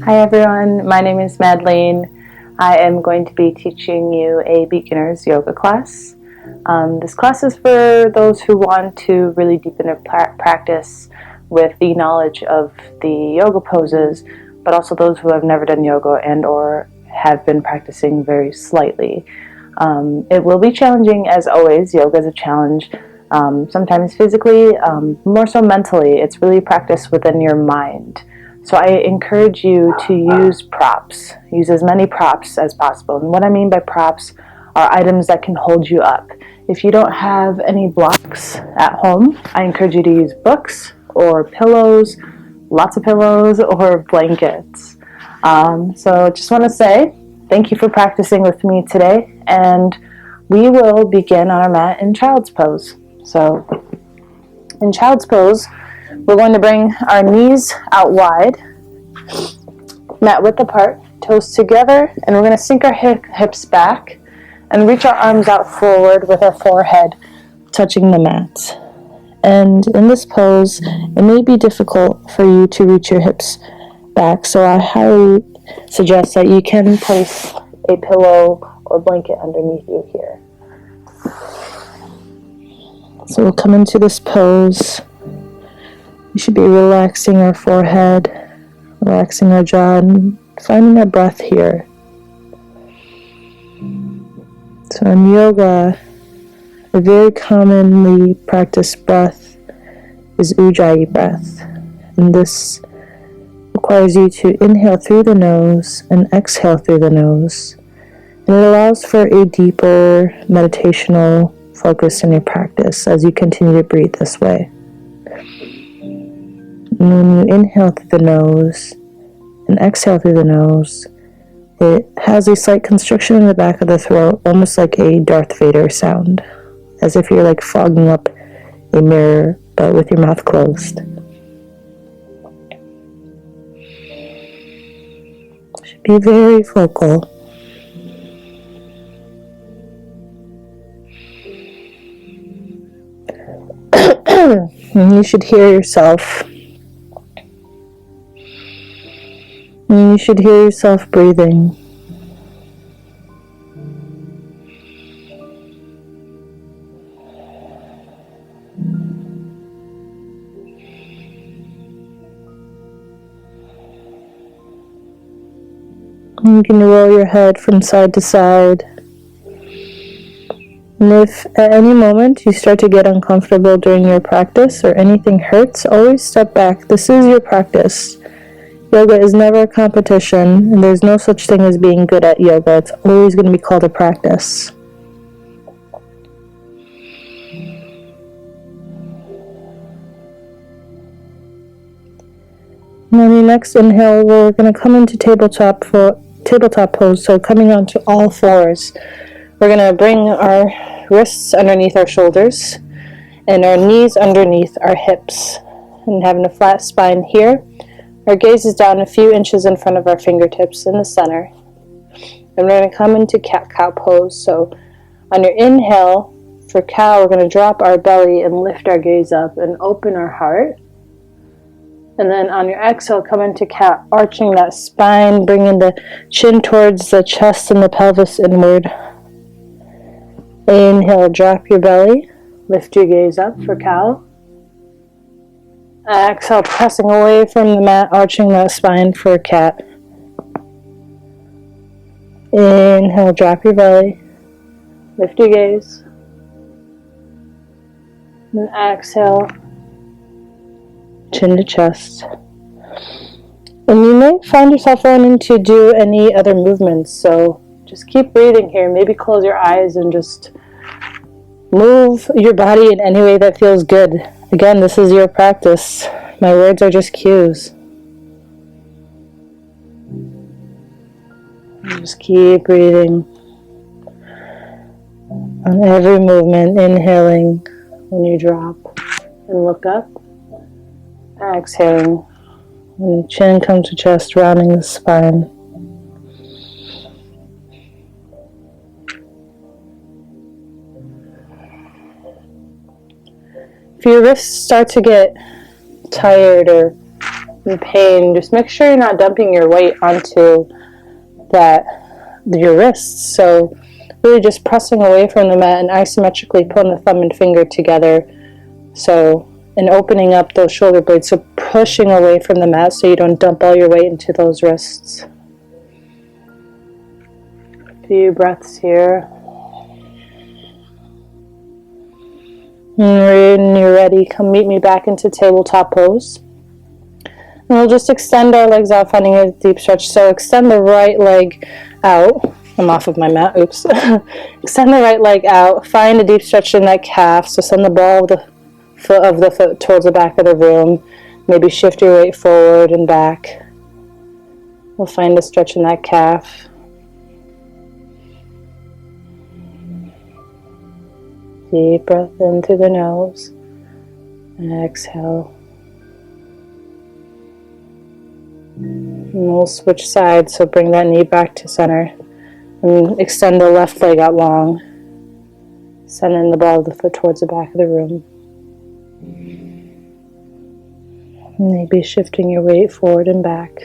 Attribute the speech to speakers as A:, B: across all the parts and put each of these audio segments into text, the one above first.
A: Hi everyone, my name is Madeleine. I am going to be teaching you a beginner's yoga class. This class is for those who want to really deepen their practice with the knowledge of the yoga poses, but also those who have never done yoga and or have been practicing very slightly. It will be challenging as always. Yoga is a challenge, sometimes physically, more so mentally. It's really practice within your mind. So I encourage you to use props. Use as many props as possible. And what I mean by props are items that can hold you up. If you don't have any blocks at home, I encourage you to use books or pillows, lots of pillows, or blankets. So just want to say thank you for practicing with me today, and we will begin on our mat in child's pose. So in child's pose, we're going to bring our knees out wide, mat width apart, toes together, and we're going to sink our hips back and reach our arms out forward with our forehead touching the mat. And in this pose, it may be difficult for you to reach your hips back, so I highly suggest that you can place a pillow or blanket underneath you here. So we'll come into this pose. We should be relaxing our forehead, relaxing our jaw, and finding our breath here. So in yoga, a very commonly practiced breath is Ujjayi breath. And this requires you to inhale through the nose and exhale through the nose. And it allows for a deeper meditational focus in your practice as you continue to breathe this way. And when you inhale through the nose and exhale through the nose, it has a slight constriction in the back of the throat, almost like a Darth Vader sound, as if you're like fogging up a mirror, but with your mouth closed. Should be very vocal. And you should hear yourself. And you should hear yourself breathing. You can roll your head from side to side. And if at any moment you start to get uncomfortable during your practice or anything hurts, always step back. This is your practice. Yoga is never a competition, and there's no such thing as being good at yoga. It's always going to be called a practice. And on your next inhale, we're going to come into tabletop pose, so coming onto all fours. We're going to bring our wrists underneath our shoulders and our knees underneath our hips, and having a flat spine here. Our gaze is down a few inches in front of our fingertips in the center. And we're going to come into cat-cow pose. So on your inhale, for cow, we're going to drop our belly and lift our gaze up and open our heart. And then on your exhale, come into cat, arching that spine, bringing the chin towards the chest and the pelvis inward. Inhale, drop your belly, lift your gaze up for cow. Exhale, pressing away from the mat, arching that spine for cat. Inhale, drop your belly, lift your gaze. And exhale, chin to chest. And you may find yourself wanting to do any other movements, so just keep breathing here. Maybe close your eyes and just move your body in any way that feels good. Again, this is your practice. My words are just cues. Just keep breathing on every movement, inhaling when you drop and look up, exhaling when the chin comes to chest, rounding the spine. If your wrists start to get tired or in pain, just make sure you're not dumping your weight onto your wrists. So really just pressing away from the mat and isometrically pulling the thumb and finger together. So, and opening up those shoulder blades, so pushing away from the mat so you don't dump all your weight into those wrists. A few breaths here. When you're ready, come meet me back into tabletop pose. And we'll just extend our legs out, finding a deep stretch. So extend the right leg out. I'm off of my mat, oops. Extend the right leg out, find a deep stretch in that calf. So send the ball of the foot towards the back of the room. Maybe shift your weight forward and back. We'll find a stretch in that calf. Deep breath in through the nose, and exhale. And we'll switch sides, so bring that knee back to center. And extend the left leg out long. Sending the ball of the foot towards the back of the room. Maybe shifting your weight forward and back.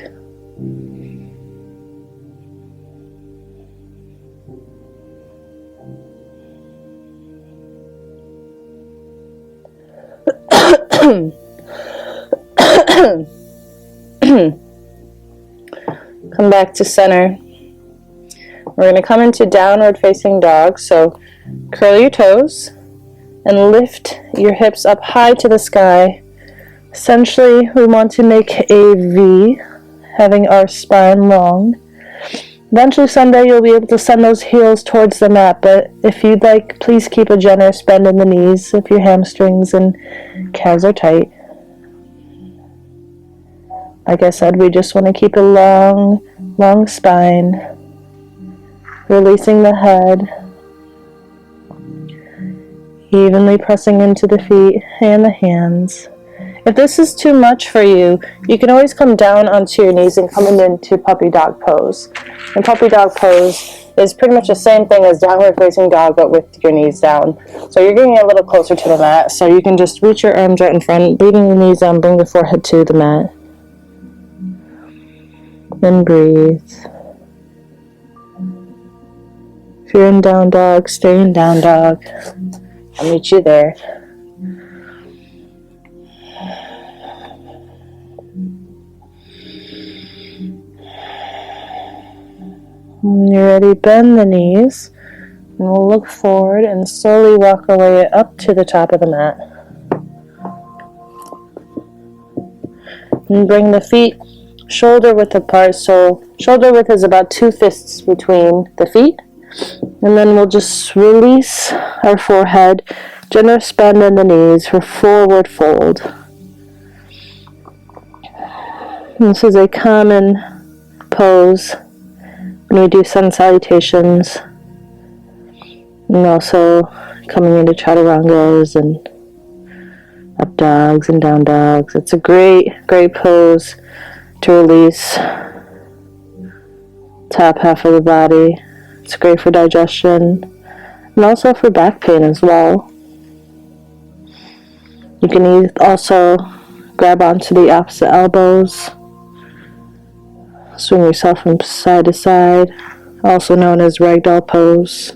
A: Come back to center. We're going to come into downward facing dog. So curl your toes and lift your hips up high to the sky. Essentially, we want to make a V, having our spine long. Eventually someday you'll be able to send those heels towards the mat, but if you'd like, please keep a generous bend in the knees if your hamstrings and calves are tight. Like I said, we just want to keep a long spine. Releasing the head. Evenly pressing into the feet and the hands. If this is too much for you, you can always come down onto your knees and come into puppy dog pose. And puppy dog pose is pretty much the same thing as downward facing dog, but with your knees down. So you're getting a little closer to the mat, so you can just reach your arms right in front, bringing the knees down, bring the forehead to the mat. Then breathe. If you're in down dog, stay in down dog. I'll meet you there. When you're ready, bend the knees, and we'll look forward and slowly walk our way up to the top of the mat. And bring the feet shoulder width apart, so shoulder width is about 2 fists between the feet. And then we'll just release our forehead, generous bend in the knees for forward fold. And this is a common pose when we do sun salutations, and also coming into chaturangas and up dogs and down dogs. It's a great pose to release top half of the body. It's great for digestion and also for back pain as well. You can also grab onto the opposite elbows. Swing yourself from side to side, also known as ragdoll pose.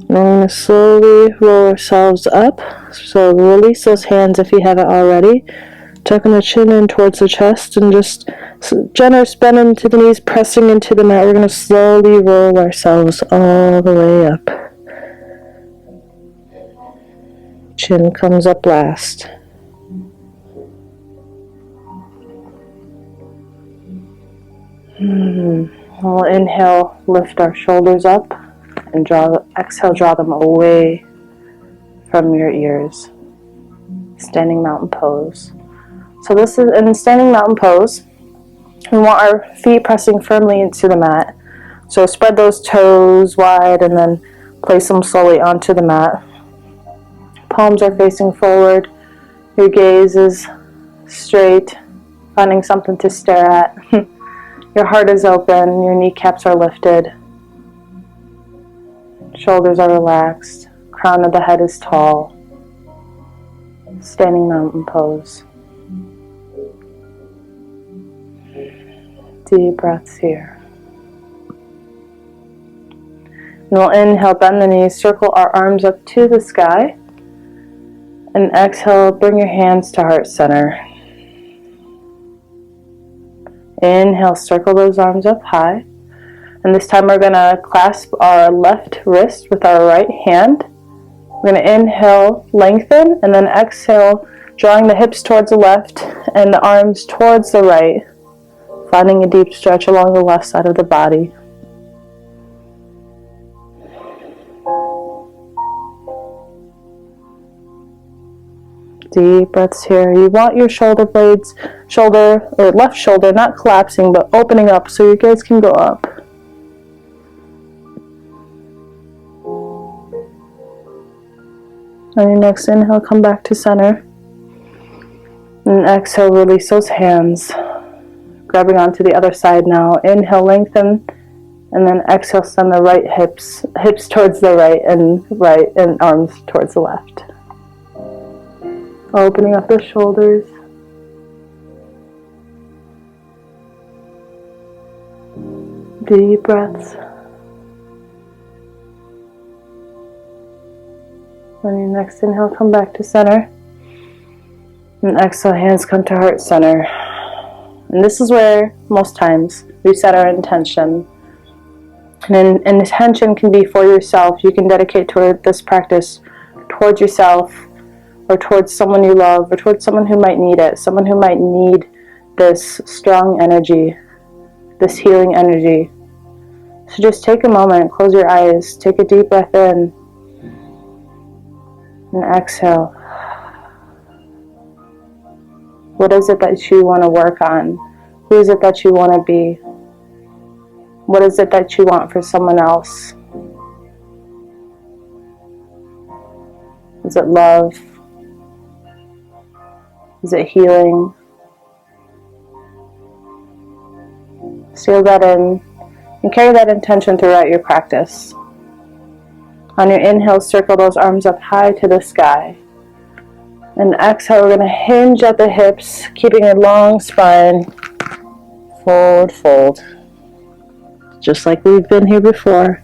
A: And we're going to slowly roll ourselves up. So release those hands if you haven't already. Tucking the chin in towards the chest and just generous bend into the knees, pressing into the mat. We're going to slowly roll ourselves all the way up. Chin comes up last. We'll inhale, lift our shoulders up, and exhale, draw them away from your ears. Standing mountain pose. So this is in standing mountain pose. We want our feet pressing firmly into the mat. So spread those toes wide and then place them slowly onto the mat. Palms are facing forward. Your gaze is straight, finding something to stare at. Your heart is open, your kneecaps are lifted. Shoulders are relaxed, crown of the head is tall. Standing mountain pose. Deep breaths here. And we'll inhale, bend the knees, circle our arms up to the sky. And exhale, bring your hands to heart center. Inhale, circle those arms up high. And this time we're going to clasp our left wrist with our right hand. We're going to inhale, lengthen, and then exhale, drawing the hips towards the left and the arms towards the right, finding a deep stretch along the left side of the body. Deep breaths here. You want your shoulder blades, left shoulder, not collapsing, but opening up so your gaze can go up. On your next inhale, come back to center. And exhale, release those hands. Grabbing onto the other side now. Inhale, lengthen. And then exhale, send the right hips towards the right, and arms towards the left. Opening up the shoulders. Deep breaths. On your next inhale, come back to center. And exhale, hands come to heart center. And this is where, most times, we set our intention. And an intention can be for yourself. You can dedicate toward this practice towards yourself, or towards someone you love, or towards someone who might need it, someone who might need this strong energy, this healing energy. So just take a moment, close your eyes, take a deep breath in, and exhale. What is it that you want to work on? Who is it that you want to be? What is it that you want for someone else? Is it love? Is it healing? Seal that in and carry that intention throughout your practice. On your inhale, circle those arms up high to the sky. And exhale, we're going to hinge at the hips, keeping a long spine. Forward fold. Just like we've been here before.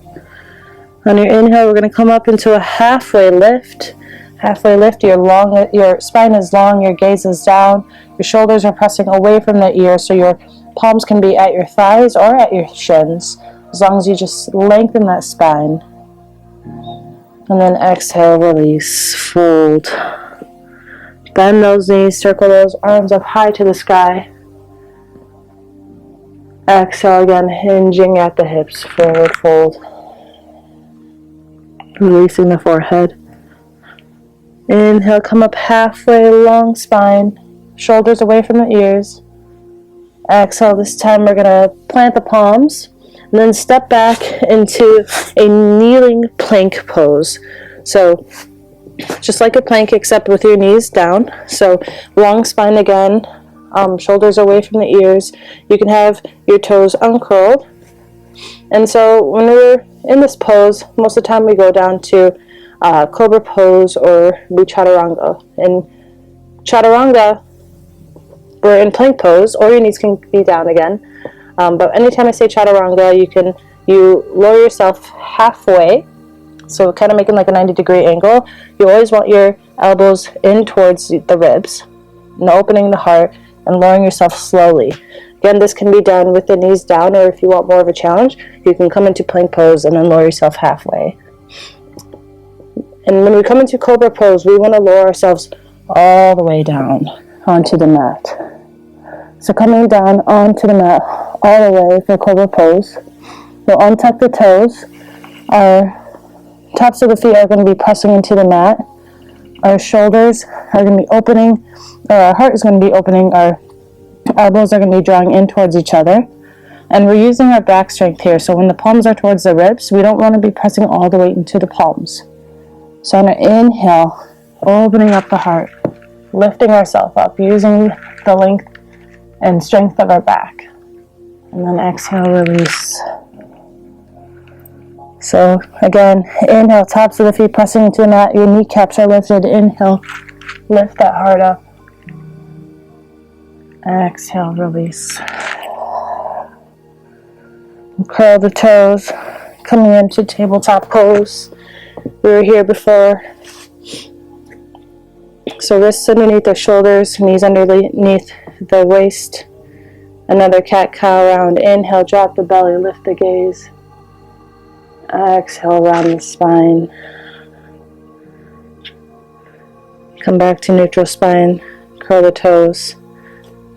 A: On your inhale, we're going to come up into a halfway lift. Halfway lift, your spine is long, your gaze is down, your shoulders are pressing away from the ear, so your palms can be at your thighs or at your shins, as long as you just lengthen that spine. And then exhale, release, fold. Bend those knees, circle those arms up high to the sky. Exhale again, hinging at the hips, forward fold. Releasing the forehead. Inhale, come up halfway, long spine, shoulders away from the ears. Exhale, this time we're going to plant the palms, and then step back into a kneeling plank pose. So, just like a plank, except with your knees down. So, long spine again, shoulders away from the ears. You can have your toes uncurled. And so, when we're in this pose, most of the time we go down to Cobra pose or Chaturanga. In Chaturanga, we're in plank pose, or your knees can be down again. But anytime I say Chaturanga, you lower yourself halfway, so kind of making like a 90-degree angle. You always want your elbows in towards the ribs, and opening the heart, and lowering yourself slowly. Again, this can be done with the knees down, or if you want more of a challenge, you can come into plank pose and then lower yourself halfway. And when we come into Cobra pose, we want to lower ourselves all the way down onto the mat. So coming down onto the mat all the way for Cobra pose. We'll untuck the toes. Our tops of the feet are going to be pressing into the mat. Our shoulders are going to be opening, or our heart is going to be opening. Our elbows are going to be drawing in towards each other. And we're using our back strength here. So when the palms are towards the ribs, we don't want to be pressing all the way into the palms. So on our inhale, opening up the heart, lifting ourselves up, using the length and strength of our back. And then exhale, release. So again, inhale, tops of the feet pressing into the mat, your kneecaps are lifted, inhale, Lift that heart up. Exhale, release. Curl the toes, coming into tabletop pose. We were here before. So wrists underneath the shoulders, knees underneath the waist. Another cat-cow round. Inhale, drop the belly, lift the gaze. Exhale, round the spine. Come back to neutral spine, curl the toes,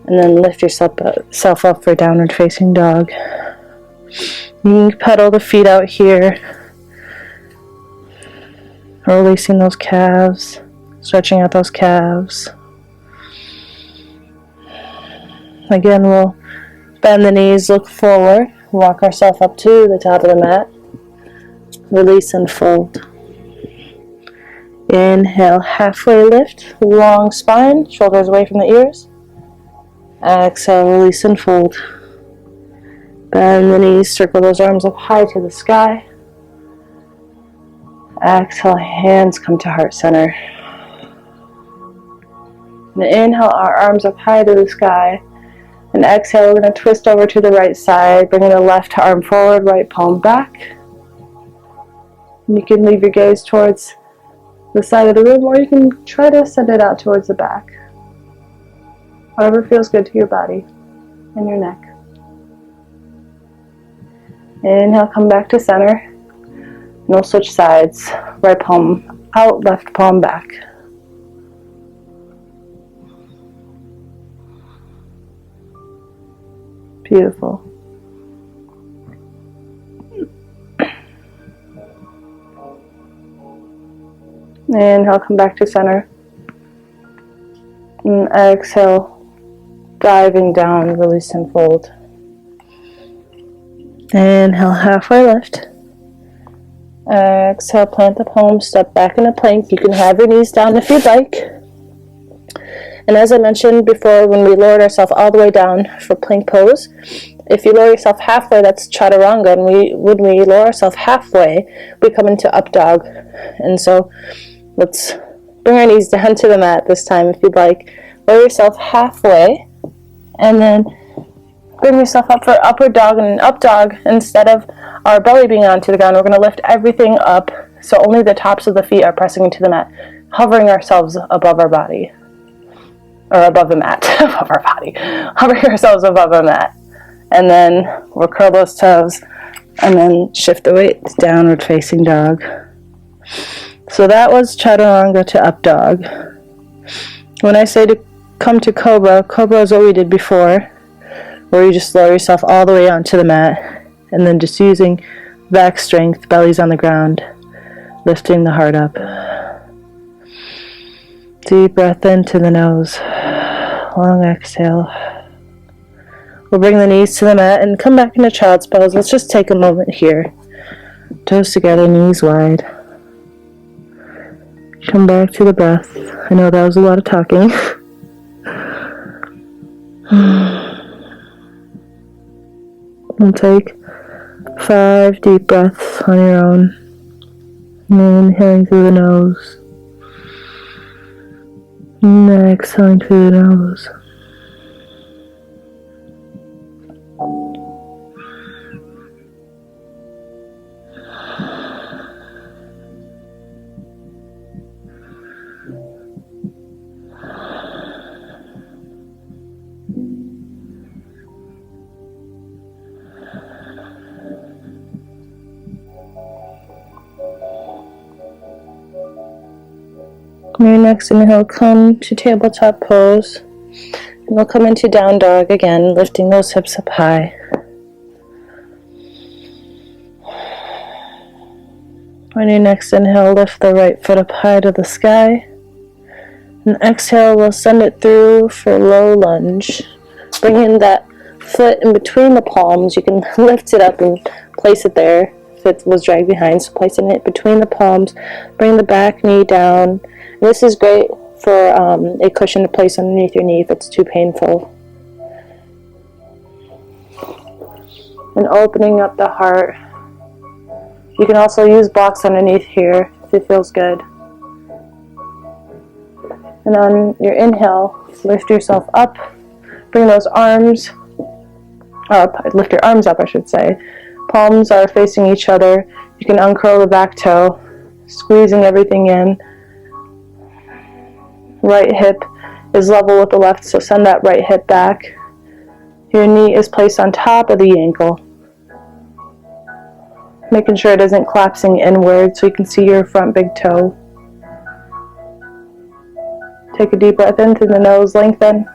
A: and then lift yourself up for downward facing dog. You can pedal the feet out here, releasing those calves, stretching out those calves. Again, we'll bend the knees, look forward, walk ourselves up to the top of the mat, release and fold. Inhale, halfway lift, long spine, shoulders away from the ears. Exhale, release and fold. Bend the knees, circle those arms up high to the sky. Exhale, hands come to heart center. And inhale, our arms up high to the sky. And exhale, we're going to twist over to the right side, bringing the left arm forward, right palm back. And you can leave your gaze towards the side of the room, or you can try to send it out towards the back. Whatever feels good to your body and your neck. Inhale, come back to center. And we'll switch sides. Right palm out, left palm back. Beautiful. Inhale, come back to center. And exhale, diving down, release and fold. Inhale, halfway lift. Exhale, plant the palms, step back in a plank. You can have your knees down if you'd like. And as I mentioned before, when we lowered ourselves all the way down for plank pose, if you lower yourself halfway, that's chaturanga. And when we lower ourselves halfway, we come into up dog. And so let's bring our knees down to the mat this time if you'd like. Lower yourself halfway, and then bring yourself up for upward dog and up dog. Instead of our belly being onto the ground, we're going to lift everything up so only the tops of the feet are pressing into the mat, hovering ourselves above our body. Or above the mat, above our body. Hovering ourselves above the mat. And then we'll curl those toes and then shift the weight to downward facing dog. So that was chaturanga to up dog. When I say to come to cobra, cobra is what we did before, where you just lower yourself all the way onto the mat, and then just using back strength, belly's on the ground, lifting the heart up. Deep breath into the nose, long exhale. We'll bring the knees to the mat and come back into child's pose. Let's just take a moment here. Toes together, knees wide. Come back to the breath. I know that was a lot of talking. We'll take 5 deep breaths on your own. Inhaling through the nose. And exhaling through the nose. Your next inhale, come to tabletop pose. And we'll come into down dog again, lifting those hips up high. On your next inhale, lift the right foot up high to the sky. And exhale, we'll send it through for low lunge. Bring in that foot in between the palms. You can lift it up and place it there if it was dragged behind. So placing it between the palms. Bring the back knee down. This is great for a cushion to place underneath your knee if it's too painful. And opening up the heart. You can also use blocks underneath here if it feels good. And on your inhale, lift yourself up. Bring those arms up. Lift your arms up, I should say. Palms are facing each other. You can uncurl the back toe, squeezing everything in. Right hip is level with the left, so send that right hip back. Your knee is placed on top of the ankle, making sure it isn't collapsing inward so you can see your front big toe. Take a deep breath in through the nose, lengthen.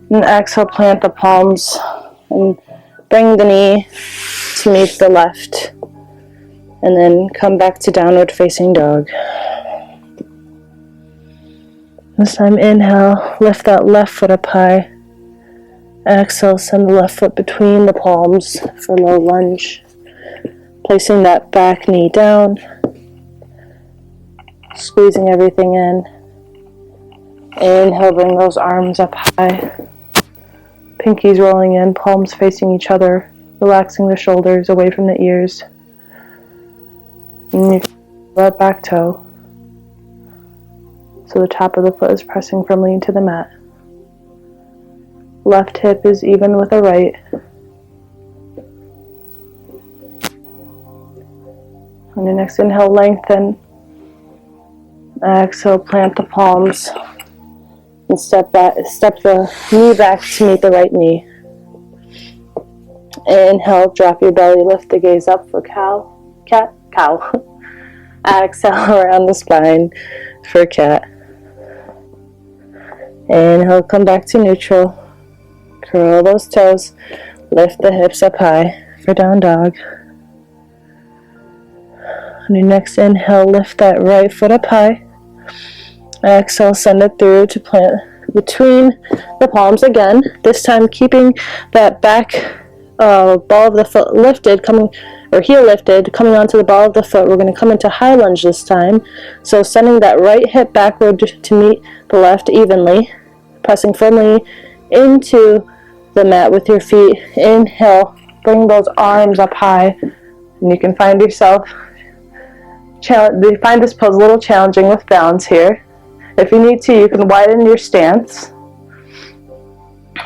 A: And exhale, plant the palms and bring the knee to meet the left. And then come back to downward facing dog. This time inhale, lift that left foot up high. Exhale, send the left foot between the palms for low lunge. Placing that back knee down. Squeezing everything in. Inhale, bring those arms up high. Pinkies rolling in, palms facing each other, relaxing the shoulders away from the ears. And you can that back toe. So the top of the foot is pressing firmly into the mat. Left hip is even with the right. On your next inhale, lengthen. Exhale, plant the palms. And step the knee back to meet the right knee. Inhale, drop your belly, lift the gaze up for cow. Exhale, around the spine for cat. Inhale, come back to neutral. Curl those toes. Lift the hips up high for down dog. On your next inhale, lift that right foot up high. Exhale, send it through to plant between the palms again. This time keeping that back ball of the foot lifted, heel lifted, coming onto the ball of the foot. We're going to come into high lunge this time. So sending that right hip backward to meet the left evenly. Pressing firmly into the mat with your feet. Inhale, bring those arms up high. And you can find yourself, find this pose a little challenging with balance here. If you need to, you can widen your stance,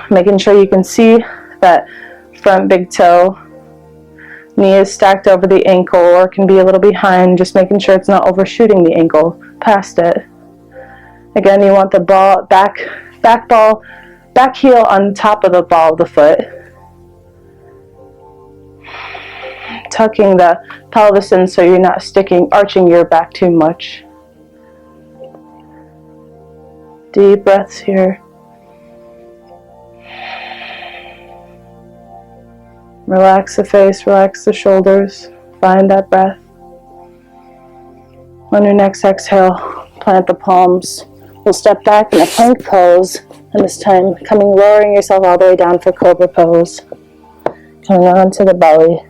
A: making sure you can see that front big toe. Knee is stacked over the ankle or can be a little behind, just making sure it's not overshooting the ankle past it. Again, you want the back heel on top of the ball of the foot. Tucking the pelvis in so you're not arching your back too much. Deep breaths here. Relax the face, relax the shoulders. Find that breath. On your next exhale, plant the palms. We'll step back in a plank pose, and this time lowering yourself all the way down for cobra pose. Coming onto the belly.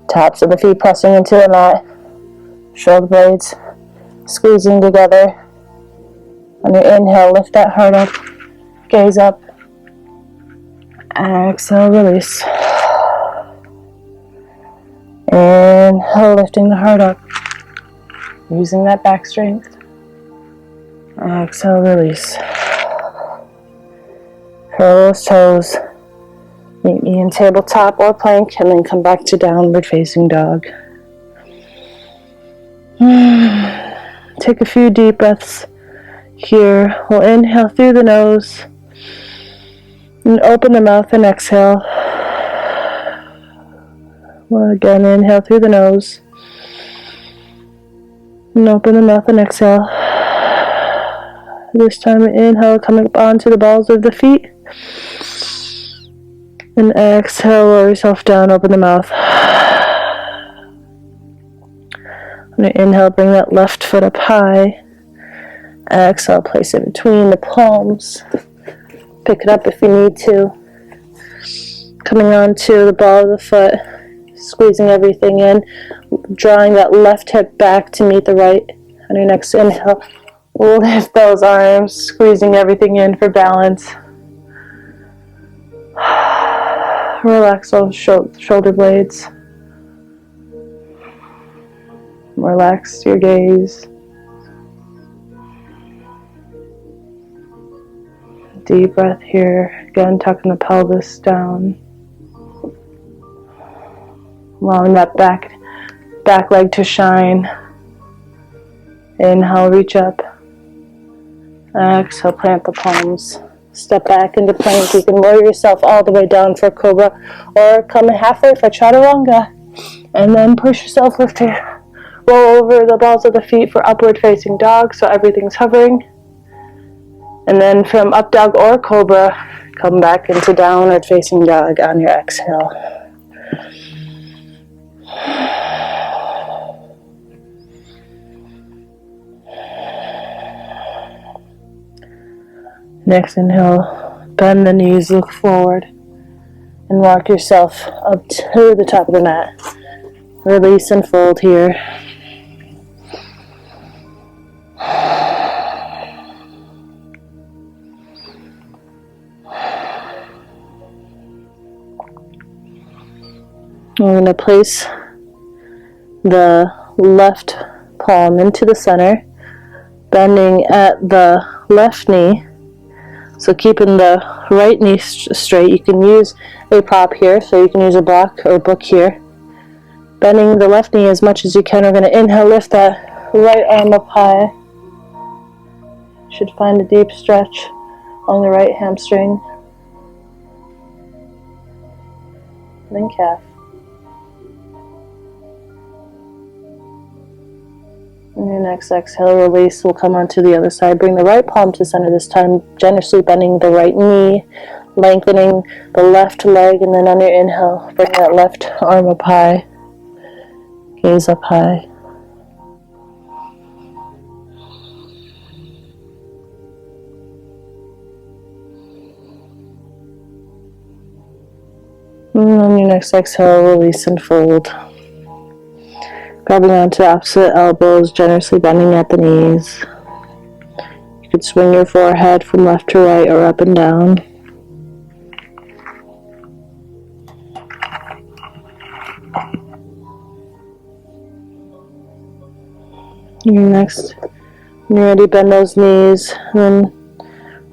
A: Tops of the feet pressing into the mat. Shoulder blades squeezing together. On your inhale, lift that heart up, gaze up. Exhale, release. Inhale, lifting the heart up, using that back strength. Exhale, release. Curl those toes. Meet me in tabletop or plank, and then come back to downward facing dog. Take a few deep breaths. Here, we'll inhale through the nose and open the mouth and exhale. We'll again inhale through the nose and open the mouth and exhale. This time inhale, coming up onto the balls of the feet. And exhale, lower yourself down, open the mouth. On your inhale, bring that left foot up high. Exhale, place it between the palms. Pick it up if you need to. Coming onto the ball of the foot, squeezing everything in, drawing that left hip back to meet the right. On your next inhale, lift those arms, squeezing everything in for balance. Relax those shoulder blades. Relax your gaze. Deep breath here. Again, tucking the pelvis down. Allowing that back leg to shine. Inhale, reach up. Exhale, plant the palms. Step back into plank. You can lower yourself all the way down for cobra, or come halfway for chaturanga. And then push yourself, lift to roll over the balls of the feet for upward facing dog, so everything's hovering. And then from up dog or cobra, come back into downward facing dog on your exhale. Next inhale, bend the knees, look forward, and walk yourself up to the top of the mat. Release and fold here. I'm going to place the left palm into the center, bending at the left knee. So keeping the right knee straight. You can use a prop here, so you can use a block or book here. Bending the left knee as much as you can. We're going to inhale, lift that right arm up high. Should find a deep stretch on the right hamstring. And then calf. And your next exhale, release. We'll come onto the other side. Bring the right palm to center this time, generously bending the right knee, lengthening the left leg, and then on your inhale, bring that left arm up high. Gaze up high. And on your next exhale, release and fold. Grabbing onto opposite elbows, generously bending at the knees. You could swing your forehead from left to right or up and down. Next, when you're ready, bend those knees, and then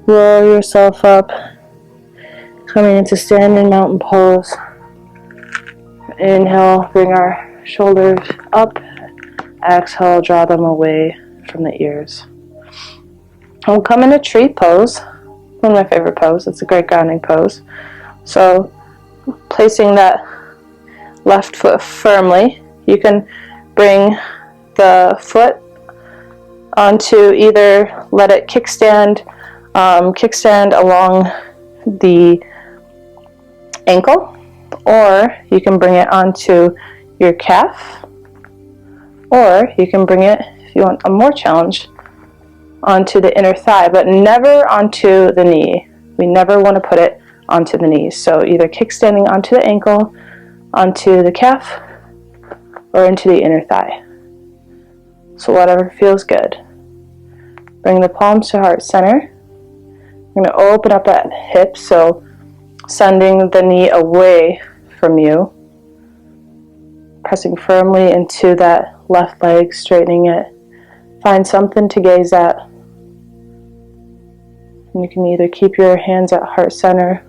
A: roll yourself up, coming into standing mountain pose. Inhale, bring our shoulders up. Exhale, draw them away from the ears. We'll come into tree pose, one of my favorite poses. It's a great grounding pose. So, placing that left foot firmly, you can bring the foot onto either, let it kickstand along the ankle, or you can bring it onto your calf, or you can bring it, if you want a more challenge, onto the inner thigh, but never onto the knee. We never want to put it onto the knee. So either kickstanding onto the ankle, onto the calf, or into the inner thigh. So whatever feels good. Bring the palms to heart center. You're going to open up that hip, so sending the knee away from you. Pressing firmly into that left leg, straightening it. Find something to gaze at. And you can either keep your hands at heart center,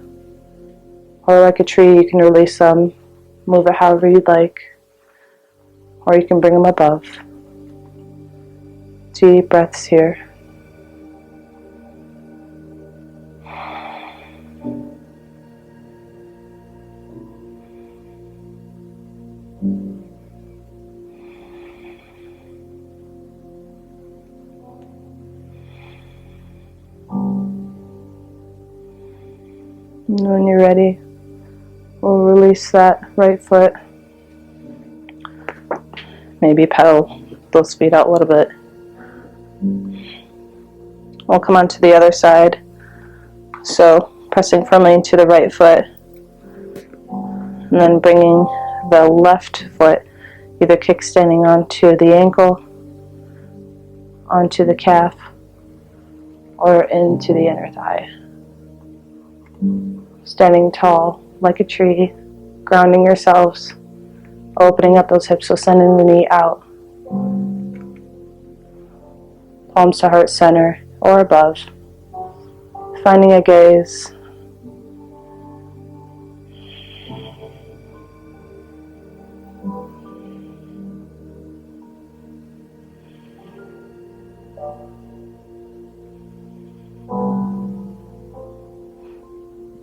A: or like a tree, you can release them, move it however you'd like, or you can bring them above. Deep breaths here. And when you're ready, we'll release that right foot. Maybe pedal those feet out a little bit. We'll come onto the other side. So pressing firmly into the right foot. And then bringing the left foot, either kickstanding onto the ankle, onto the calf, or into the inner thigh. Standing tall like a tree, grounding yourselves, opening up those hips, so sending the knee out. Palms to heart center or above. finding a gaze.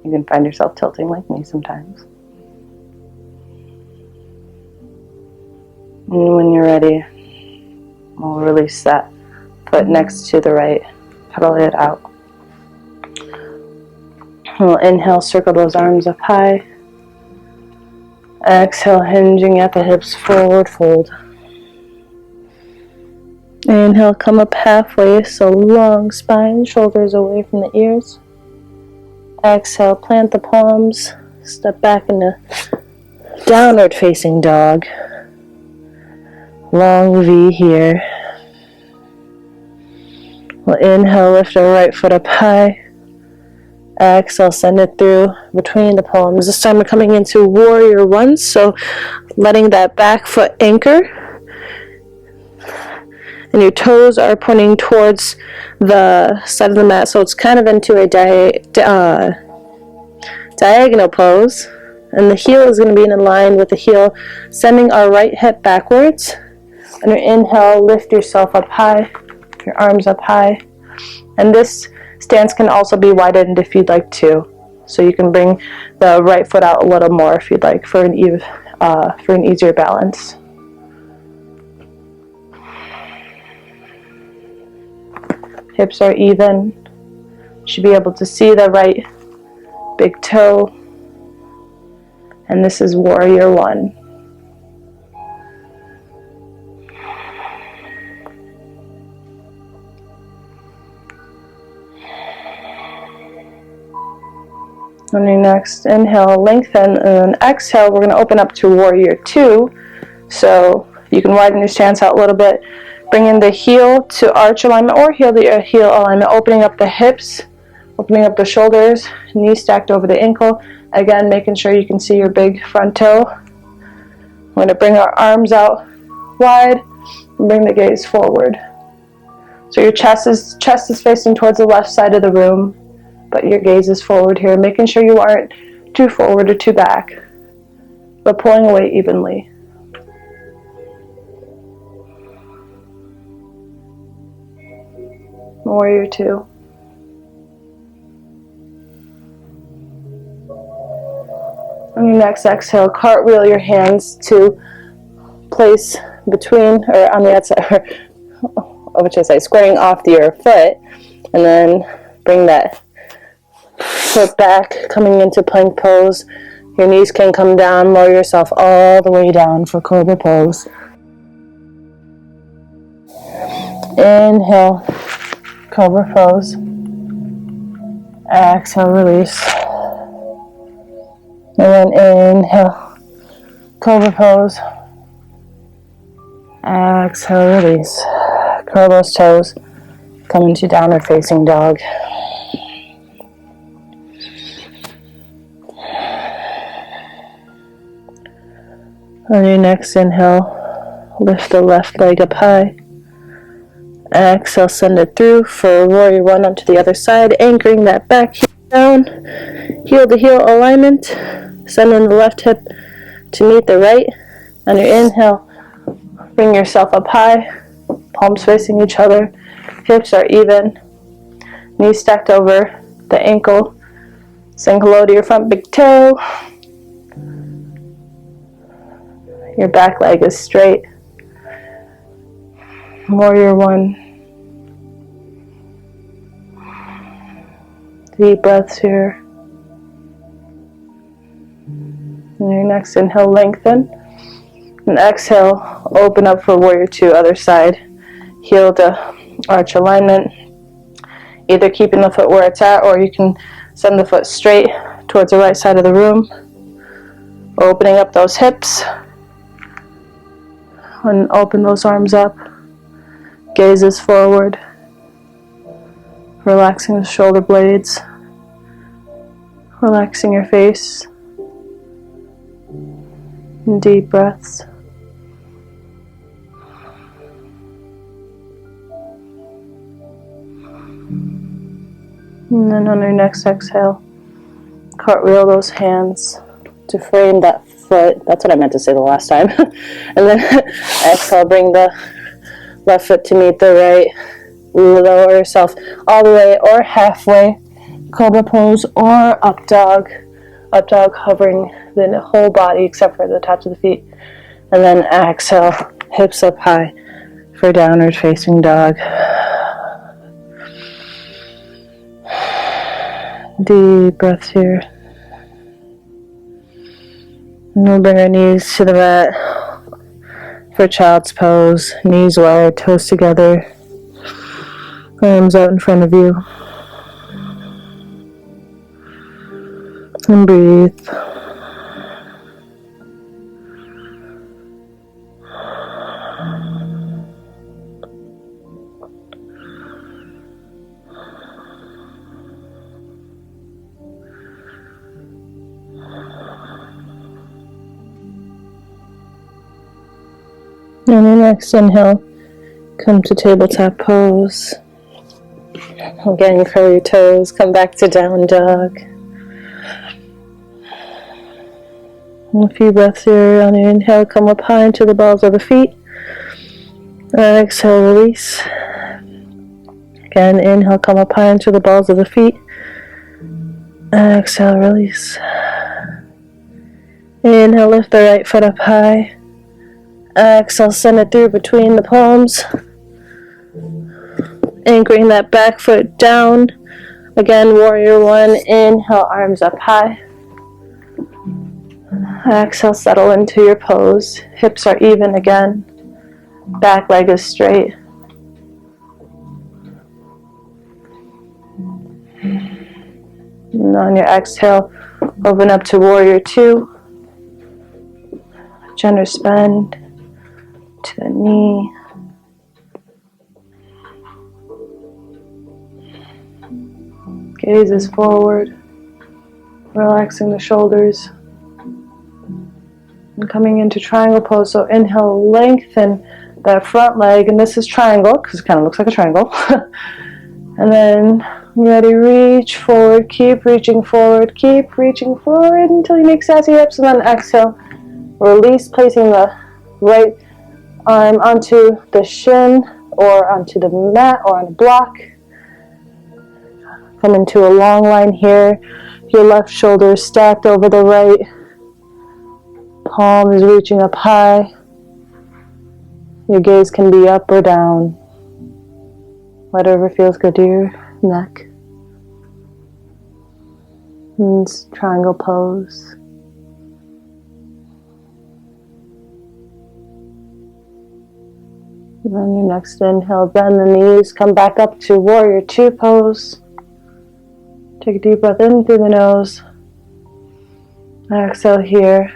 A: You can find yourself tilting like me sometimes. And when you're ready, we'll release that foot next to the right, pedal it out. We'll inhale, circle those arms up high. Exhale, hinging at the hips, forward fold. Inhale, come up halfway, so long spine, shoulders away from the ears. Exhale, plant the palms, step back into downward facing dog. Long V here. We'll inhale, lift our right foot up high. Exhale, send it through between the palms. This time we're coming into warrior one, so letting that back foot anchor. And your toes are pointing towards the side of the mat, so it's kind of into a diagonal pose. And the heel is going to be in line with the heel, sending our right hip backwards. On your inhale, lift yourself up high, your arms up high. And this stance can also be widened if you'd like to. So you can bring the right foot out a little more if you'd like for an easier balance. Hips are even. You should be able to see the right big toe. And this is warrior one. On your next inhale, lengthen, and then exhale, we're going to open up to warrior two. So you can widen your stance out a little bit. Bring in the heel to arch alignment or heel to heel alignment, opening up the hips, opening up the shoulders, knees stacked over the ankle. Again, making sure you can see your big front toe. We're going to bring our arms out wide and bring the gaze forward. So your chest is facing towards the left side of the room, but your gaze is forward here, making sure you aren't too forward or too back, but pulling away evenly. Warrior two. On your next exhale, cartwheel your hands to place between, or on the outside, which is like squaring off your foot, and then bring that foot back, coming into plank pose. Your knees can come down, lower yourself all the way down for cobra pose. Inhale, cobra pose. Exhale, release. And then inhale, cobra pose. Exhale, release. Curl those toes. Come into downward facing dog. On your next inhale, lift the left leg up high. Exhale, send it through for warrior one onto the other side, anchoring that back heel down, heel to heel alignment, sending the left hip to meet the right. On your inhale, bring yourself up high, palms facing each other, hips are even, knees stacked over the ankle, saying hello to your front big toe. Your back leg is straight. Warrior one. Deep breaths here. And your next inhale, lengthen. And exhale, open up for warrior two, other side. Heel to arch alignment. Either keeping the foot where it's at, or you can send the foot straight towards the right side of the room. Opening up those hips. And open those arms up. Gazes forward. Relaxing the shoulder blades. Relaxing your face. And deep breaths. And then on your next exhale, cartwheel those hands to frame that foot. That's what I meant to say the last time. And then exhale, bring the left foot to meet the right. Lower yourself all the way or halfway. Cobra pose or up dog. Up dog, hovering the whole body except for the tops of the feet. And then exhale, hips up high for downward facing dog. Deep breaths here. And we'll bring our knees to the mat for child's pose. Knees wide, toes together. Arms out in front of you. And breathe. And your next inhale, come to tabletop pose. Again, curl your toes, come back to down dog. And a few breaths here. On your inhale, come up high into the balls of the feet. Exhale, release. Again, inhale, come up high into the balls of the feet. Exhale, release. Inhale, lift the right foot up high. Exhale, send it through between the palms. Anchoring that back foot down. Again, warrior one. Inhale, arms up high. Exhale, settle into your pose. Hips are even again. Back leg is straight. And on your exhale, open up to warrior two. Generous bend to the knee. Gaze is forward, relaxing the shoulders. And coming into triangle pose, so inhale, lengthen that front leg, and this is triangle, because it kind of looks like a triangle. And then, ready, reach forward, keep reaching forward until you make sassy hips, and then exhale, release, placing the right arm onto the shin, or onto the mat, or on a block. Come into a long line here, your left shoulder is stacked over the right. Palm is reaching up high. Your gaze can be up or down. Whatever feels good to your neck. And triangle pose. And then your next inhale, bend the knees, come back up to warrior two pose. Take a deep breath in through the nose. Exhale here.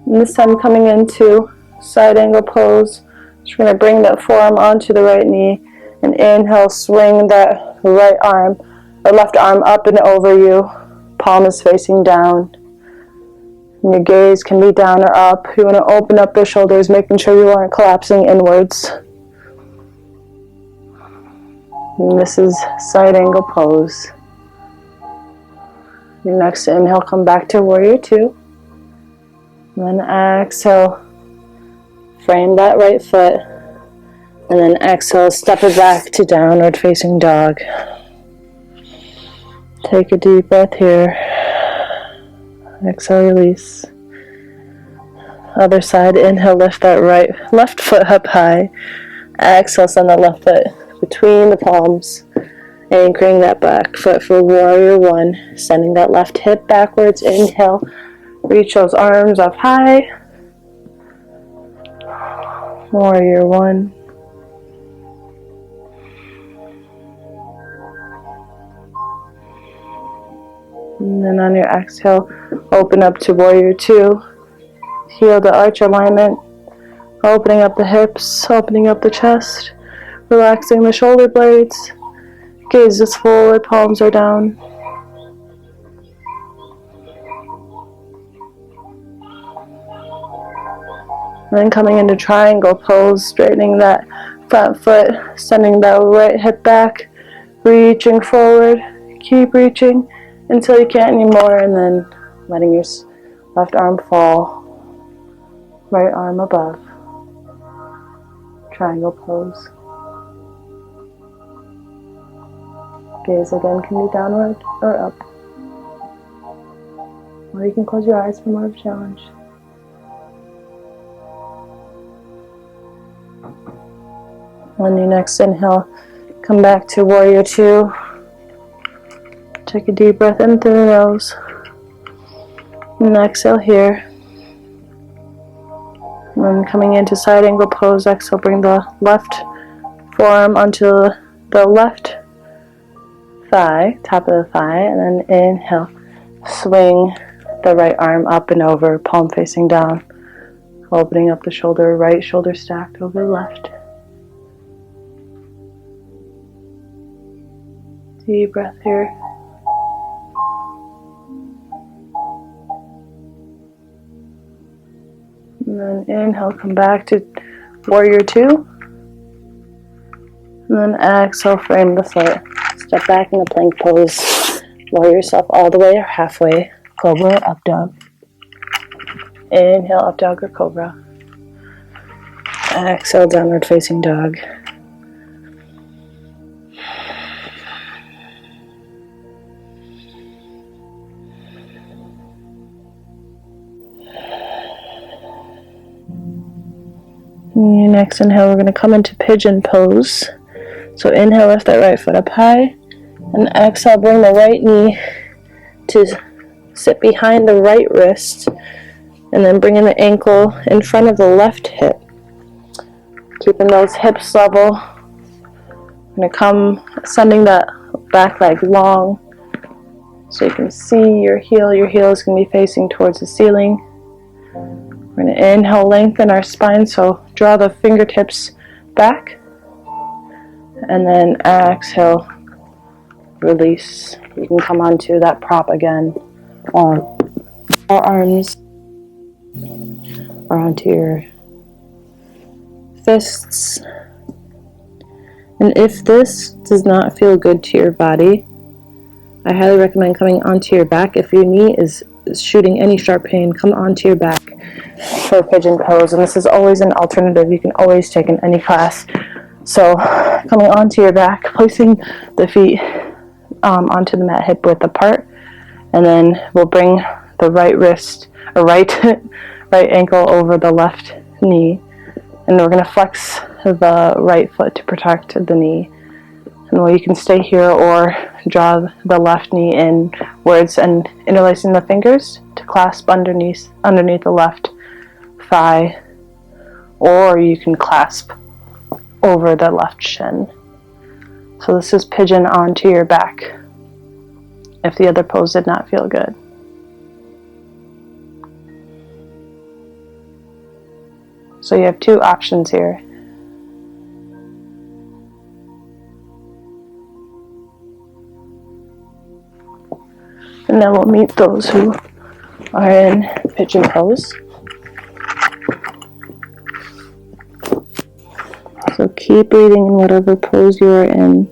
A: And this time coming into side angle pose. Just going to bring that forearm onto the right knee and inhale, swing that right arm or left arm up and over you. Palm is facing down. And your gaze can be down or up. You want to open up the shoulders, making sure you aren't collapsing inwards. And this is side angle pose. Your next inhale, come back to warrior two. And then exhale, frame that right foot. And then exhale, step it back to downward facing dog. Take a deep breath here. Exhale, release. Other side, inhale, lift that left foot up high. Exhale, send that left foot between the palms. Anchoring that back foot for warrior one. Sending that left hip backwards. Inhale, reach those arms up high. Warrior one. And then on your exhale, open up to warrior two. Heel to arch alignment. Opening up the hips, opening up the chest. Relaxing the shoulder blades. Gaze is forward, palms are down. And then coming into triangle pose, straightening that front foot, sending that right hip back, reaching forward. Keep reaching until you can't anymore, and then letting your left arm fall, right arm above. Triangle pose. Gaze again can be downward or up. Or you can close your eyes for more of a challenge. On your next inhale, come back to Warrior Two. Take a deep breath in through the nose. And exhale here. And then coming into side angle pose, exhale, bring the left forearm onto the left thigh, top of the thigh, and then inhale, swing the right arm up and over, palm facing down, opening up the shoulder, right shoulder stacked over the left. Deep breath here. And then inhale, come back to Warrior Two. And then exhale, frame the foot. Step back in the plank pose. Lower yourself all the way or halfway. Cobra, up dog. Inhale, up dog or cobra. Exhale, downward facing dog. And next inhale, we're going to come into pigeon pose. So inhale, lift that right foot up high. And exhale, bring the right knee to sit behind the right wrist. And then bringing the ankle in front of the left hip. Keeping those hips level. I'm going to come sending that back leg long. So you can see your heel. Your heel is going to be facing towards the ceiling. We're going to inhale, lengthen our spine, so draw the fingertips back. And then exhale, release. You can come onto that prop again, or arms, or onto your fists. And if this does not feel good to your body, I highly recommend coming onto your back. If your knee is shooting any sharp pain, come onto your back for pigeon pose. And this is always an alternative you can always take in any class. So coming onto your back, placing the feet onto the mat hip width apart, and then we'll bring the right wrist or right ankle over the left knee, and we're going to flex the right foot to protect the knee. And you can stay here or draw the left knee inwards and interlacing the fingers to clasp underneath the left thigh, or you can clasp over the left shin. So this is pigeon onto your back if the other pose did not feel good. So you have two options here. And then we'll meet those who are in pigeon pose. So keep breathing in whatever pose you are in.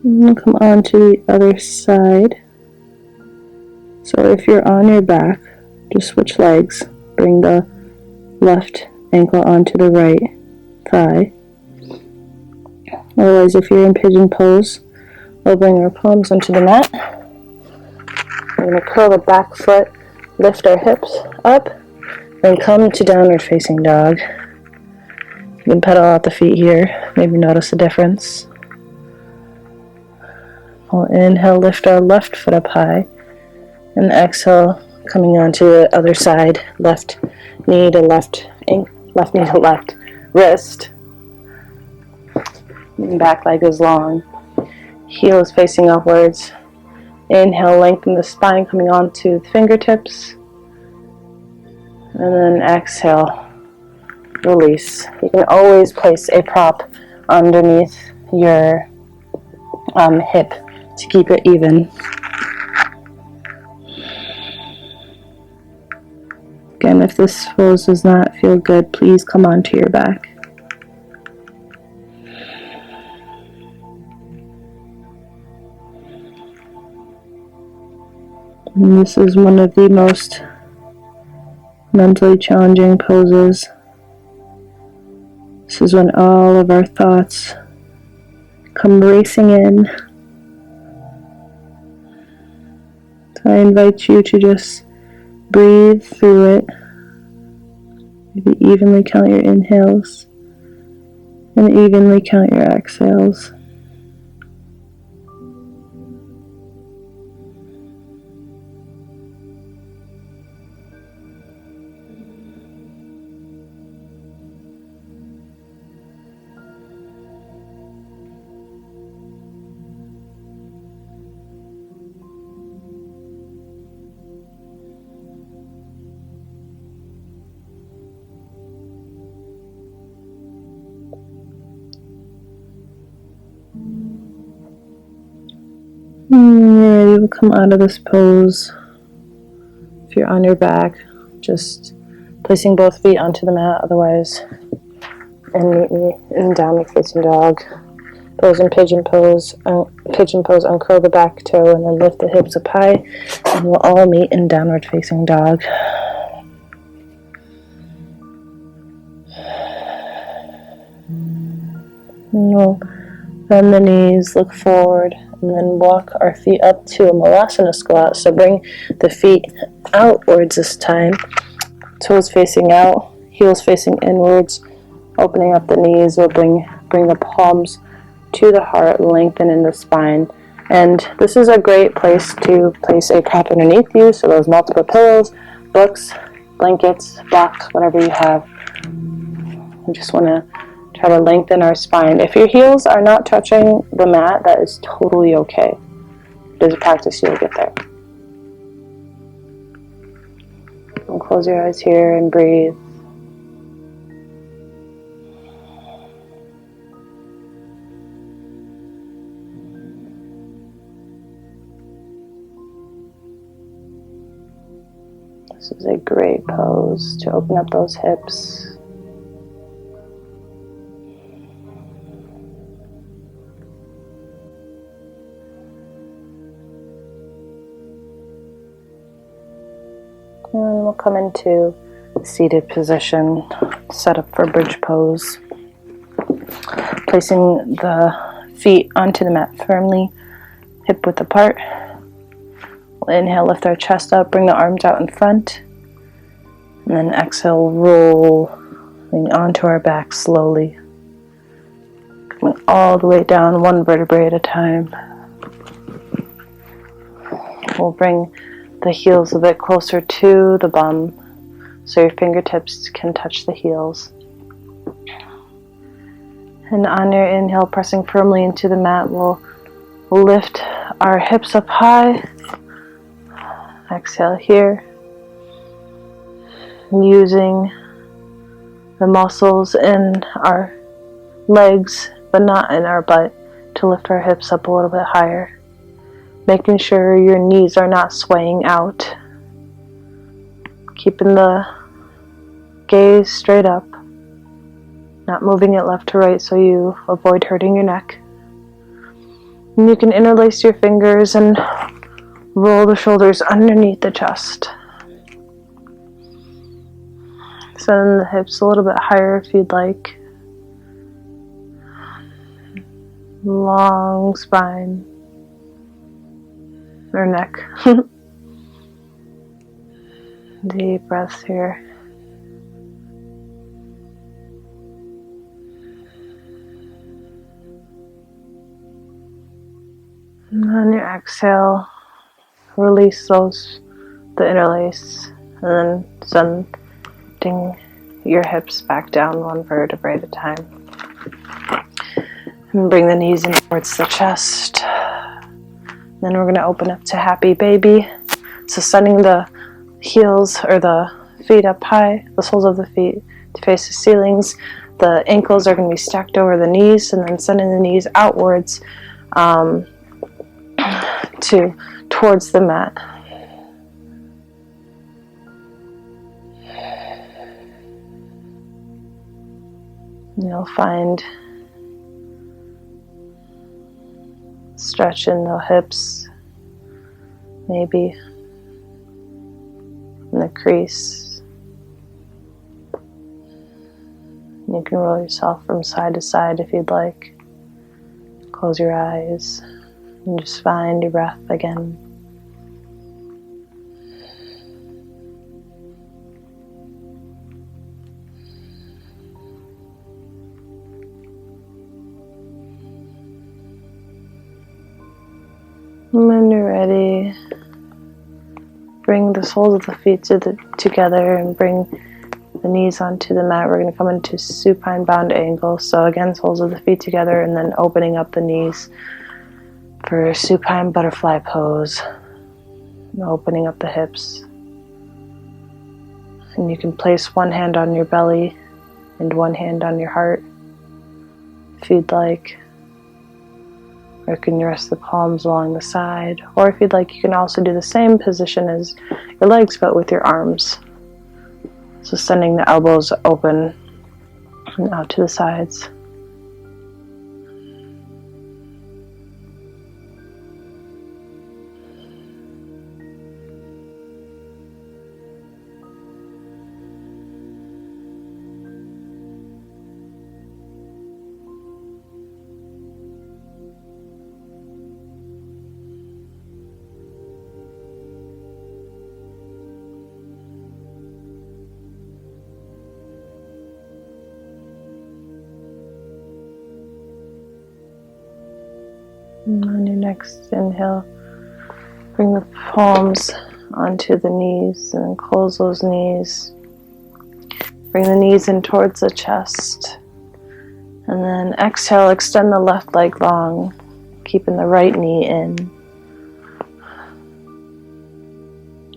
A: And we'll come on to the other side. So if you're on your back, just switch legs. Bring the left ankle onto the right thigh. Otherwise, if you're in pigeon pose, we'll bring our palms onto the mat. We're going to curl the back foot, lift our hips up, then come to downward facing dog. You can pedal out the feet here, maybe notice the difference. We'll inhale, lift our left foot up high, and exhale, coming onto the other side, left knee to left wrist. And back leg is long. Heel is facing upwards. Inhale, lengthen the spine, coming onto the fingertips. And then exhale, release. You can always place a prop underneath your hip to keep it even. Again, if this pose does not feel good, please come onto your back. And this is one of the most mentally challenging poses. This is when all of our thoughts come racing in. So I invite you to just breathe through it. Maybe evenly count your inhales and evenly count your exhales. You're ready to come out of this pose. If you're on your back, just placing both feet onto the mat, otherwise, and meet me in downward facing dog. Pose and pigeon pose. Pigeon pose, uncurl the back toe and then lift the hips up high, and we'll all meet in downward facing dog. And we'll bend the knees, look forward, and then walk our feet up to a Malasana squat. So bring the feet outwards this time. Toes facing out, heels facing inwards, opening up the knees. We'll bring the palms to the heart, lengthen in the spine. And this is a great place to place a prop underneath you. So those multiple pillows, books, blankets, box, whatever you have. We just want to try to lengthen our spine. If your heels are not touching the mat, that is totally okay. There's a practice, you'll get there. And close your eyes here and breathe. This is a great pose to open up those hips. And we'll come into seated position, set up for bridge pose. Placing the feet onto the mat firmly, hip width apart. We'll inhale, lift our chest up, bring the arms out in front. And then exhale, roll onto our back slowly. Coming all the way down, one vertebrae at a time. We'll bring the heels a bit closer to the bum so your fingertips can touch the heels. And on your inhale, pressing firmly into the mat, we'll lift our hips up high. Exhale here. Using the muscles in our legs, but not in our butt, to lift our hips up a little bit higher. Making sure your knees are not swaying out. Keeping the gaze straight up. Not moving it left to right so you avoid hurting your neck. And you can interlace your fingers and roll the shoulders underneath the chest. Send the hips a little bit higher if you'd like. Long spine. Or neck. Deep breaths here. And on your exhale, release the interlace, and then sending your hips back down one vertebrae at a time. And bring the knees in towards the chest. Then we're going to open up to happy baby. So sending the heels or the feet up high, the soles of the feet to face the ceilings. The ankles are going to be stacked over the knees, and then sending the knees outwards towards the mat. You'll find stretch in the hips, maybe in the crease. You can roll yourself from side to side if you'd like. Close your eyes and just find your breath again. When you're ready, bring the soles of the feet together and bring the knees onto the mat. We're going to come into supine bound angle. So again, soles of the feet together and then opening up the knees for supine butterfly pose. And opening up the hips. And you can place one hand on your belly and one hand on your heart if you'd like. Or you can rest the palms along the side. Or if you'd like, you can also do the same position as your legs, but with your arms. So sending the elbows open and out to the sides. And on your next inhale, bring the palms onto the knees and then close those knees. Bring the knees in towards the chest. And then exhale, extend the left leg long, keeping the right knee in.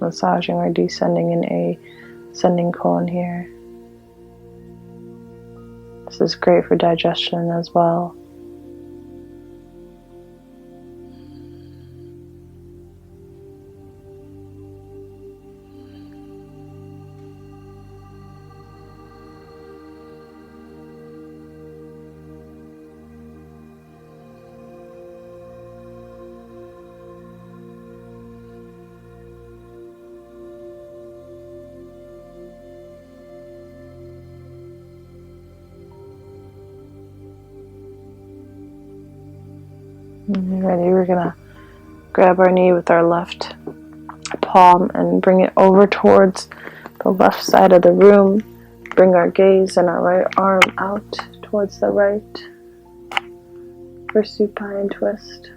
A: Massaging or descending in a ascending cone here. This is great for digestion as well. Ready, we're gonna grab our knee with our left palm and bring it over towards the left side of the room. Bring our gaze and our right arm out towards the right for supine twist.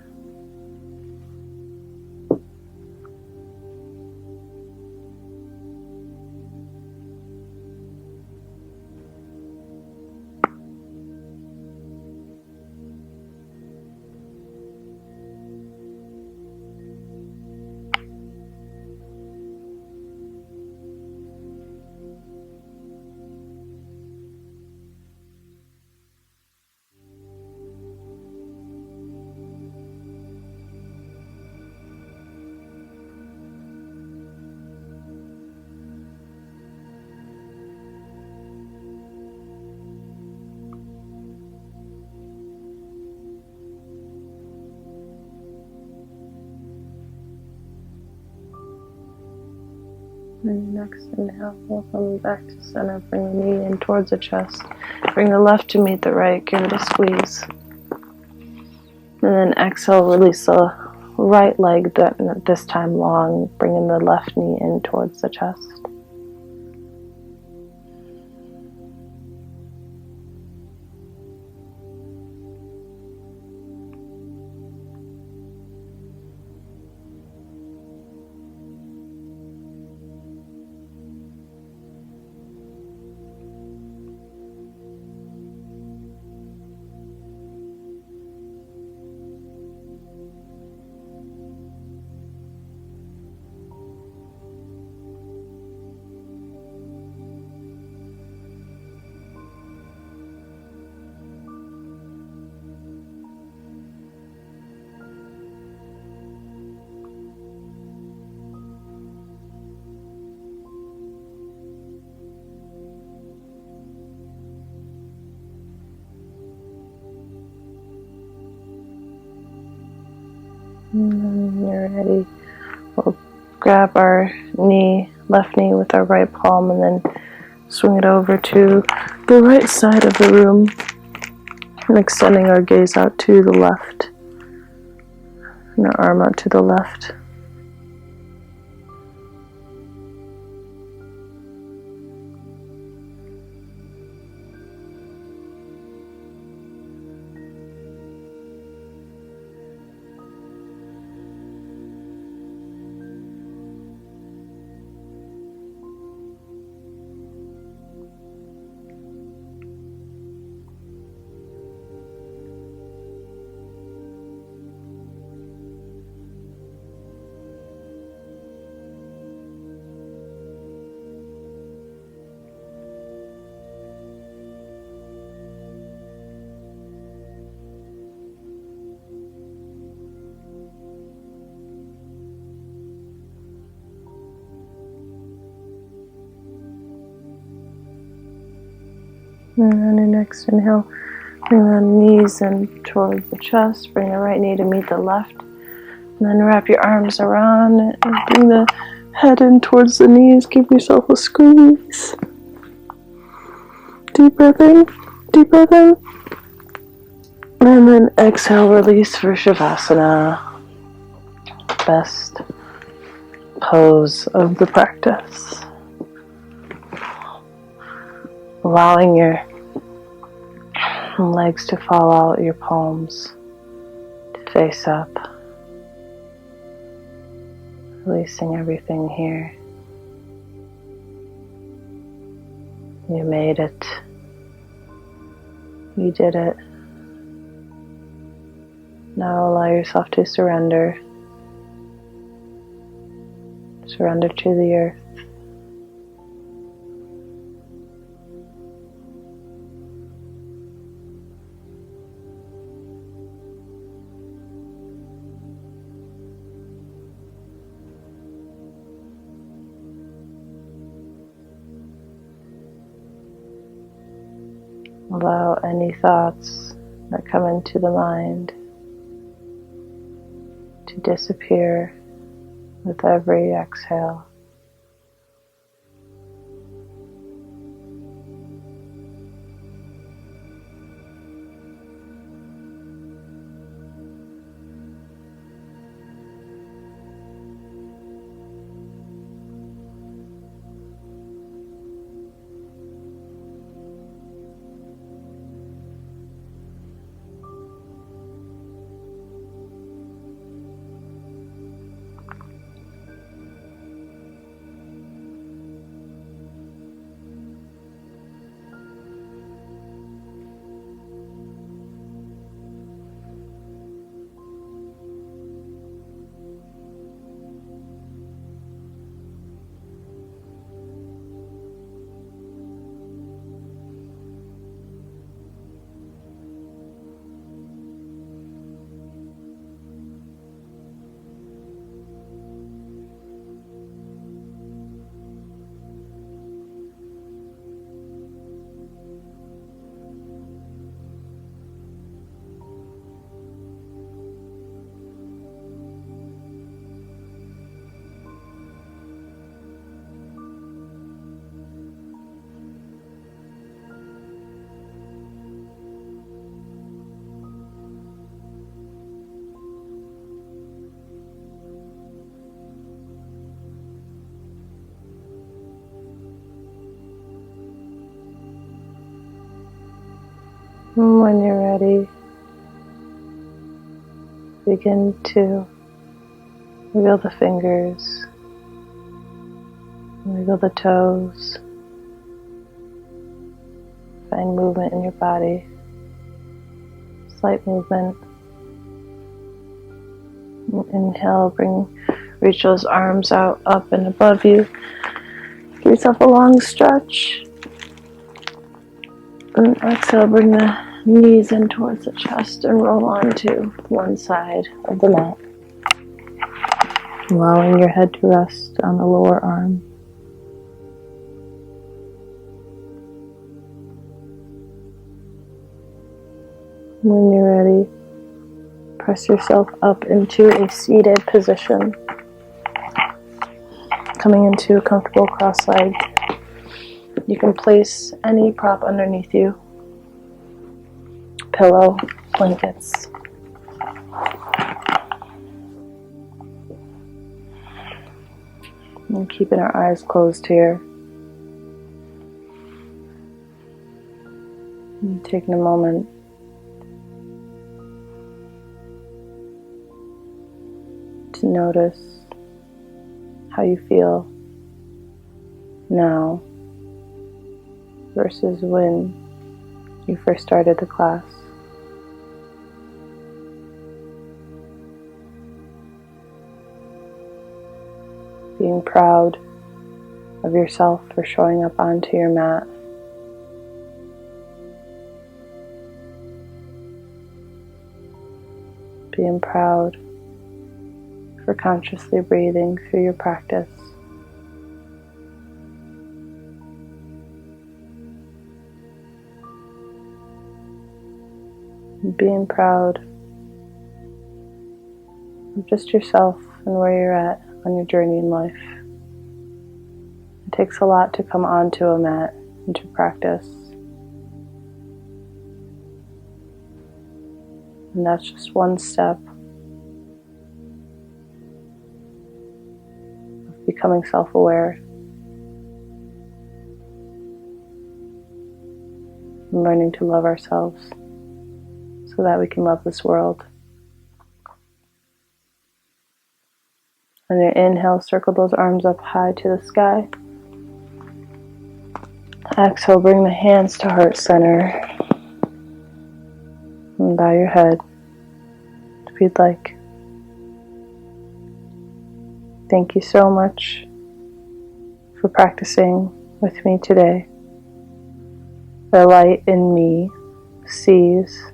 A: And next inhale, we'll come back to center. Bring the knee in towards the chest. Bring the left to meet the right. Give it a squeeze. And then exhale, release the right leg, this time long. Bringing the left knee in towards the chest. And when you're ready, we'll grab our left knee with our right palm and then swing it over to the right side of the room and extending our gaze out to the left and our arm out to the left. And on your next inhale, bring the knees in towards the chest. Bring the right knee to meet the left. And then wrap your arms around it and bring the head in towards the knees. Give yourself a squeeze. Deep breath in. Deep breath in. And then exhale, release for Shavasana. Best pose of the practice. Allowing your legs to fall out, your palms to face up. Releasing everything here. You made it. You did it. Now allow yourself to surrender. Surrender to the earth. Allow any thoughts that come into the mind to disappear with every exhale. And when you're ready, begin to wiggle the fingers, wiggle the toes, find movement in your body, slight movement. Inhale, reach those arms out, up and above you. Give yourself a long stretch. And exhale, bring the knees in towards the chest and roll onto one side of the mat. Allowing your head to rest on the lower arm. When you're ready, Press yourself up into a seated position, coming into a comfortable cross-legged. You can place any prop underneath you, pillow, blankets. And keeping our eyes closed here. And taking a moment to notice how you feel now versus when you first started the class. Being proud of yourself for showing up onto your mat. Being proud for consciously breathing through your practice. Being proud of just yourself and where you're at on your journey in life. It takes a lot to come onto a mat and to practice. And that's just one step of becoming self-aware and learning to love ourselves so that we can love this world. On your inhale, circle those arms up high to the sky. Exhale, bring the hands to heart center. And bow your head if you'd like. Thank you so much for practicing with me today. The light in me sees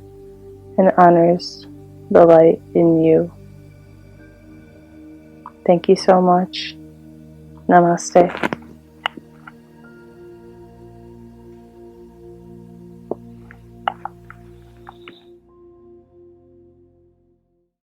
A: and honors the light in you. Thank you so much. Namaste.